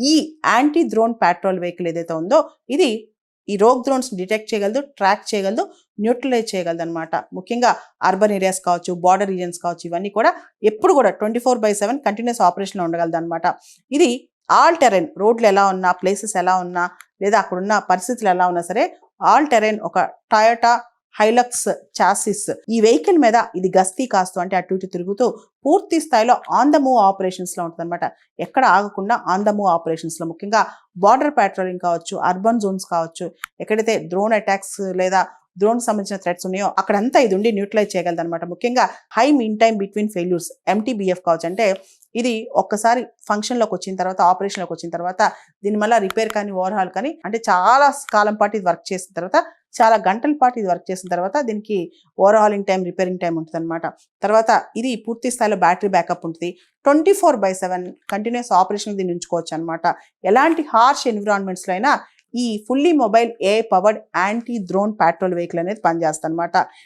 ఈ anti drone petrol vehicle ఏదైతే ఉందో ఇది ఈ రోగ్ డ్రోన్స్ డిటెక్ట్ చేయగలదు, ట్రాక్ చేయగలదు, న్యూట్రలైజ్ చేయగలదు అనమాట. ముఖ్యంగా అర్బన్ ఏరియాస్ కావచ్చు, బార్డర్ రీజన్స్ కావచ్చు, ఇవన్నీ కూడా ఎప్పుడు కూడా 24/7 కంటిన్యూస్ ఆపరేషన్లో ఉండగలదు అనమాట. ఇది ఆల్ టెరెన్, రోడ్లు ఎలా ఉన్నా, ప్లేసెస్ ఎలా ఉన్నా, లేదా అక్కడున్న పరిస్థితులు ఎలా ఉన్నా సరే ఆల్ టెరెన్ ఒక టయోటా హైలక్స్ చాసిస్ ఈ వెహికల్ మీద ఇది గస్తీ కాస్తూ అంటే అటు ఇటు తిరుగుతూ పూర్తి స్థాయిలో ఆన్ ద మూవ్ ఆపరేషన్స్లో ఉంటుంది అనమాట. ఎక్కడ ఆగకుండా ఆన్ ద మూవ్ ఆపరేషన్స్లో ముఖ్యంగా బార్డర్ పెట్రోలింగ్ కావచ్చు, అర్బన్ జోన్స్ కావచ్చు, ఎక్కడైతే డ్రోన్ అటాక్స్ లేదా డ్రోన్ సంబంధించిన థ్రెట్స్ ఉన్నాయో అక్కడంతా ఇది ఉండి న్యూట్రలైజ్ చేయగలదు అనమాట. ముఖ్యంగా high mean time between failures MTBF కావచ్చు. అంటే ఇది ఒక్కసారి ఫంక్షన్లోకి వచ్చిన తర్వాత, ఆపరేషన్లోకి వచ్చిన తర్వాత దీని మళ్ళీ రిపేర్ కానీ ఓవర్హాల్ కానీ అంటే చాలా కాలం పాటు ఇది వర్క్ చేసిన తర్వాత, చాలా గంటల పాటు ఇది వర్క్ చేసిన తర్వాత దీనికి ఓవర్హాలింగ్ టైం, రిపేరింగ్ టైం ఉంటుంది అనమాట. తర్వాత ఇది పూర్తి స్థాయిలో బ్యాటరీ బ్యాకప్ ఉంటుంది. 24/7 కంటిన్యూస్ ఆపరేషన్ దీన్ని ఉంచుకోవచ్చు అనమాట. ఎలాంటి హార్ష్ ఎన్విరాన్మెంట్స్లో అయినా ఈ fully mobile AI powered anti drone petrol vehicle అనేది పనిచేస్తుంది అనమాట.